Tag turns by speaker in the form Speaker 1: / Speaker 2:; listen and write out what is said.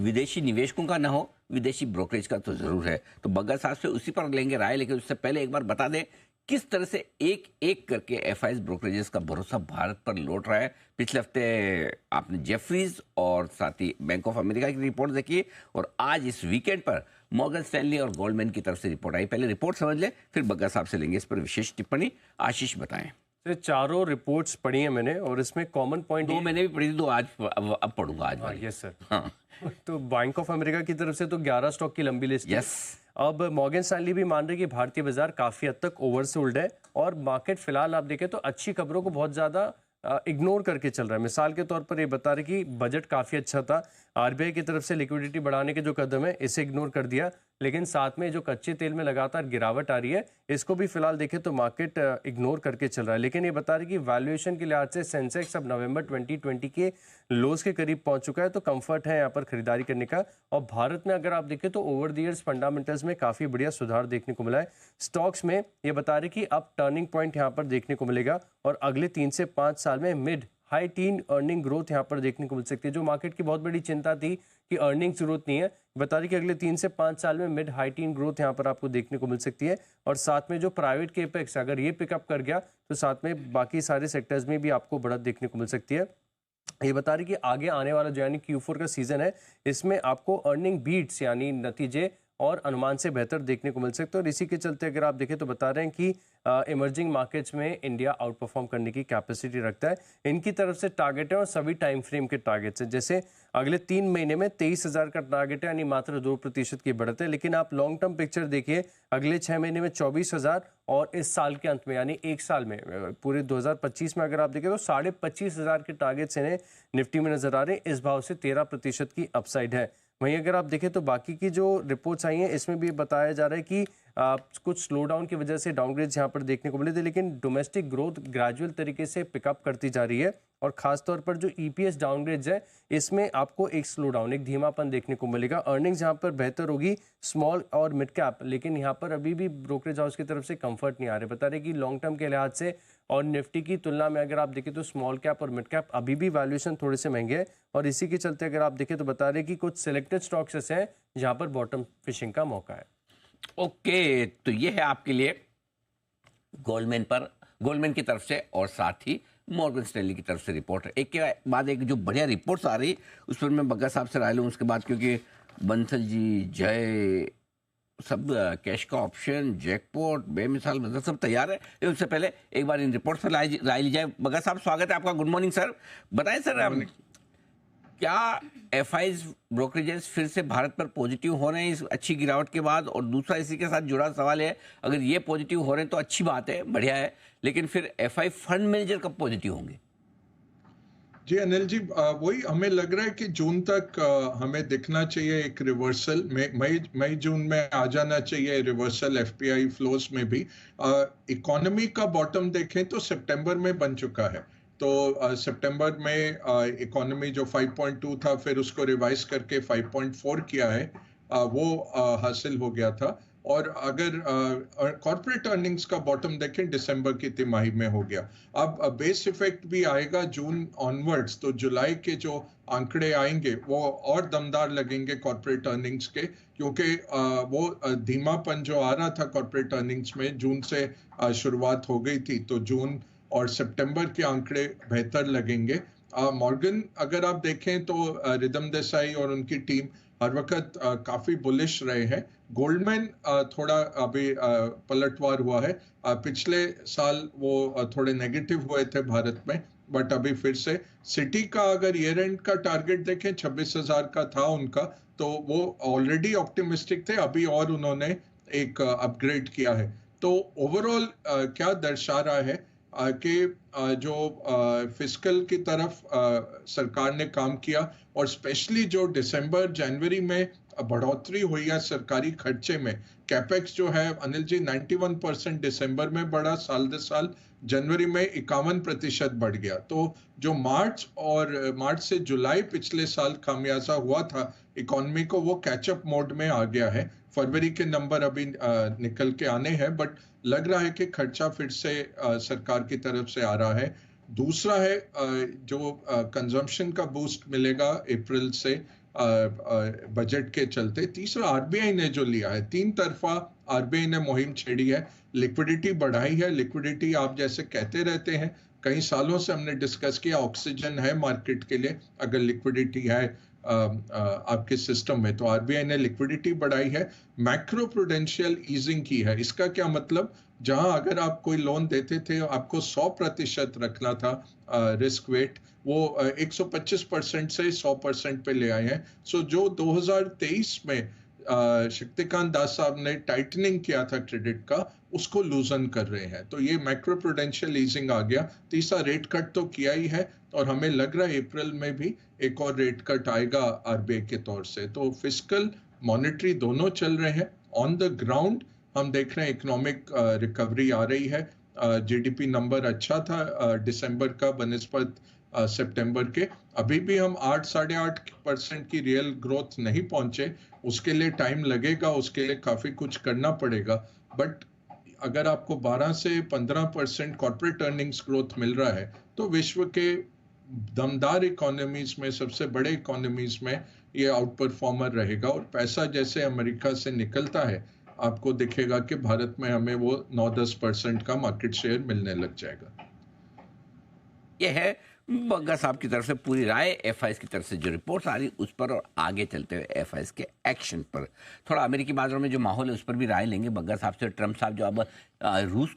Speaker 1: विदेशी निवेशकों का ना हो, विदेशी ब्रोकरेज का तो जरूर है। तो बग्गा साहब से उसी पर लेंगे राय, लेकिन उससे पहले एक बार बता दें किस तरह से एक एक करके एफआईज ब्रोकरेजेस का भरोसा भारत पर लौट रहा है। पिछले हफ्ते आपने जेफरीज और साथ ही बैंक ऑफ अमेरिका की रिपोर्ट देखी, और आज इस वीकेंड पर मॉर्गन स्टैनली और गोल्डमैन की तरफ से रिपोर्ट आई। पहले रिपोर्ट समझ ले, फिर बग्गा साहब से लेंगे इस पर विशेष टिप्पणी। आशीष बताएं।
Speaker 2: तो चारों रिपोर्ट्स पढ़ी हैं मैंने, और इसमें कॉमन पॉइंट
Speaker 1: दो मैंने भी पढ़ी थी, दो आज अब पढ़ूंगा आज वाली।
Speaker 2: Yes sir.
Speaker 1: हाँ
Speaker 2: तो बैंक ऑफ अमेरिका की तरफ से तो 11 स्टॉक की लंबी लिस्ट है।
Speaker 1: यस।
Speaker 2: अब मॉर्गन स्टैनली भी मान रहे कि भारतीय बाजार काफी हद तक ओवरसोल्ड है, और मार्केट फिलहाल आप देखें तो अच्छी खबरों को बहुत ज्यादा इग्नोर करके चल रहा है। मिसाल के तौर पर ये बता रहे कि बजट काफी अच्छा था, आरबीआई की तरफ से लिक्विडिटी बढ़ाने के जो कदम है इसे इग्नोर कर दिया, लेकिन साथ में जो कच्चे तेल में लगातार गिरावट आ रही है इसको भी फिलहाल देखें तो मार्केट इग्नोर करके चल रहा है। लेकिन ये बता रहे कि वैल्यूएशन के लिहाज से सेंसेक्स अब नवंबर 2020 के लोज के करीब पहुंच चुका है, तो कंफर्ट है यहाँ पर खरीदारी करने का। और भारत में अगर आप देखें तो ओवर द ईयर्स फंडामेंटल्स में काफी बढ़िया सुधार देखने को मिला है। स्टॉक्स में ये बता रहे कि अब टर्निंग पॉइंट यहाँ पर देखने को मिलेगा, और अगले 3 से 5 साल में mid high tin earning growth यहाँ पर देखने को मिल सकती है। जो मार्केट की बहुत बड़ी चिंता थी कि अर्निंग्स ग्रोथ नहीं है, बता रही कि अगले 3 से 5 साल में मिड हाई टीन ग्रोथ यहाँ पर आपको देखने को मिल सकती है। और साथ में जो प्राइवेट केपेक्स अगर ये पिकअप कर गया तो साथ में बाकी सारे सेक्टर्स में भी आपको बढ़त देखने को मिल सकती है। ये बता रही कि आगे आने वाला जो यानी Q4 का सीजन है इसमें आपको अर्निंग बीट्स यानी नतीजे और अनुमान से बेहतर देखने को मिल सकते हैं। और इसी के चलते अगर आप देखें तो बता रहे हैं कि इमर्जिंग मार्केट्स में इंडिया आउट परफॉर्म करने की कैपेसिटी रखता है। इनकी तरफ से टारगेट है और सभी टाइम फ्रेम के टारगेट्स हैं। जैसे अगले 3 महीने में 23,000 का टारगेट है, यानी मात्र 2% की बढ़त है। लेकिन आप लॉन्ग टर्म पिक्चर देखिए, अगले 6 महीने में 24,000, और इस साल के अंत में यानी 1 साल में पूरे 2025 में अगर आप देखें तो 25,500 के टारगेट्स इन्हें निफ्टी में नजर आ रहे हैं। इस भाव से 13% की अपसाइड है। वहीं अगर आप देखें तो बाकी की जो रिपोर्ट्स आई हैं इसमें भी बताया जा रहा है कि कुछ स्लो डाउन की वजह से डाउनग्रेड्स यहाँ पर देखने को मिले थे, लेकिन डोमेस्टिक ग्रोथ ग्रेजुअल तरीके से पिकअप करती जा रही है। और खासतौर पर जो ईपीएस डाउनग्रेड्स है इसमें आपको एक स्लो डाउन, एक धीमापन देखने को मिलेगा। अर्निंग्स यहाँ पर बेहतर होगी स्मॉल और मिड कैप, लेकिन यहाँ पर अभी भी ब्रोकरेज हाउस की तरफ से कंफर्ट नहीं आ रहे। बता रहे कि लॉन्ग टर्म के लिहाज से और निफ्टी की तुलना में अगर आप देखें तो स्मॉल कैप और मिड कैप अभी भी वैल्यूएशन थोड़े से महंगे हैं। और इसी के चलते अगर आप देखें तो बता रहे कि कुछ सिलेक्टेड स्टॉक्स ऐसे हैं जहां पर बॉटम फिशिंग का मौका है।
Speaker 1: ओके, तो ये है आपके लिए गोल्डमैन की तरफ से और साथ ही मॉर्गन स्टैनली की तरफ से रिपोर्ट। एक के बाद एक जो बढ़िया रिपोर्ट्स आ रही उस पर मैं बग्गा साहब से राय लूँ उसके बाद, क्योंकि बंसल जी, जय, सब कैश का ऑप्शन, जैकपॉट, बेमिसाल मतलब सब तैयार है। लेकिन उससे पहले एक बार इन रिपोर्ट पर राय ली जाए। बग्गा साहब स्वागत है आपका, गुड मॉर्निंग सर। बताएं सर, क्या एफआईज ब्रोकरेजेस फिर से भारत पर पॉजिटिव हो रहे हैं इस अच्छी गिरावट के बाद? और दूसरा इसी के साथ जुड़ा सवाल है, अगर ये पॉजिटिव हो रहे हैं तो अच्छी बात है, बढ़िया है, लेकिन फिर एफआई फंड मैनेजर कब पॉजिटिव होंगे?
Speaker 3: जी अनिल जी, वही हमें लग रहा है कि जून तक हमें दिखना चाहिए एक रिवर्सल। मई जून में आ जाना चाहिए रिवर्सल एफपीआई फ्लोस में भी। इकोनॉमी का बॉटम देखें तो सितंबर में बन चुका है। तो सितंबर में इकोनॉमी जो 5.2 था फिर उसको रिवाइज करके 5.4 किया है, वो हासिल हो गया था। और अगर कॉर्पोरेट अर्निंग्स का बॉटम देखें दिसंबर की तिमाही में हो गया। अब बेस इफेक्ट भी आएगा जून ऑनवर्ड्स, तो जुलाई के जो आंकड़े आएंगे वो और दमदार लगेंगे कॉर्पोरेट अर्निंग्स के, क्योंकि वो धीमापन जो आ रहा था कॉर्पोरेट अर्निंग्स में जून से शुरुआत हो गई थी, तो जून और सितंबर के आंकड़े बेहतर लगेंगे। मॉर्गन अगर आप देखें तो रिदम देसाई और उनकी टीम हर वक्त काफी बुलिश रहे हैं। गोल्डमैन थोड़ा अभी पलटवार हुआ है। पिछले साल वो थोड़े नेगेटिव हुए थे भारत में, बट अभी फिर से सिटी का अगर ईयर एंड का टारगेट देखें 26,000 का था उनका, तो वो ऑलरेडी ऑप्टिमिस्टिक थे, अभी और उन्होंने एक अपग्रेड किया है। तो ओवरऑल क्या दर्शा रहा है कि जो फिस्कल की तरफ सरकार ने काम किया, और स्पेशली जो दिसंबर जनवरी में बढ़ोतरी हुई है सरकारी खर्चे में, कैपेक्स जो है अनिल जी 91% दिसंबर में बढ़ा साल दर साल, जनवरी में 51% बढ़ गया। तो जो मार्च से जुलाई पिछले साल खामियाजा हुआ था इकोनॉमी को, वो कैचअप मोड में आ गया है। फरवरी के नंबर अभी निकल के आने हैं, बट लग रहा है कि खर्चा फिर से सरकार की तरफ से आ रहा है। दूसरा है जो कंजम्पशन का बूस्ट मिलेगा अप्रैल से, बजट के चलते। तीसरा, आरबीआई ने जो लिया है, तीन तरफा आरबीआई ने मुहिम छेड़ी है, लिक्विडिटी बढ़ाई है। लिक्विडिटी आप जैसे कहते रहते हैं, कई सालों से हमने डिस्कस किया, ऑक्सीजन है मार्केट के लिए अगर लिक्विडिटी है आपके सिस्टम में। तो आरबीआई ने लिक्विडिटी बढ़ाई है, मैक्रो प्रूडेंशियल ईजिंग की है। इसका क्या मतलब, जहां अगर आप कोई लोन देते थे आपको 100% रखना था रिस्क वेट, वो 125% से 100% पे ले आए हैं। सो जो 2023 में शक्तिकांत दास साहब ने टाइटनिंग किया था क्रेडिट का, उसको लूजन कर रहे हैं। तो ये मैक्रो प्रूडेंशियल ईजिंग आ गया। तीसरा, रेट कट तो किया ही है और हमें लग रहा है अप्रैल में भी एक और रेट कट आएगा आरबीआई के तौर से। तो फिस्कल मॉनेटरी दोनों चल रहे हैं। ऑन द ग्राउंड हम देख रहे हैं इकोनॉमिक रिकवरी आ रही है। जीडीपी नंबर अच्छा था दिसंबर का बनिस्बत सितंबर के। अभी भी हम 8-8.5% की रियल ग्रोथ नहीं पहुंचे, उसके लिए टाइम लगेगा, उसके लिए काफी कुछ करना पड़ेगा। बट अगर आपको 12 से 15% कॉर्पोरेट अर्निंग्स ग्रोथ मिल रहा है, तो विश्व के दमदार इकोनॉमीज में, सबसे बड़े इकोनॉमीज में ये आउट परफॉर्मर रहेगा। और पैसा जैसे अमेरिका से निकलता है, आपको दिखेगा कि भारत में हमें वो 9-10% का मार्केट शेयर मिलने लग जाएगा।
Speaker 1: ये है बग्गा साहब की तरफ से पूरी राय, एफआईएस की तरफ से जो रिपोर्ट्स आ रही उस पर, और आगे चलते हुए एफआईएस के एक्शन पर। थोड़ा अमेरिकी बाजारों में जो माहौल है उस पर भी राय लेंगे बग्गा साहब से। ट्रम्प साहब जो अब रूस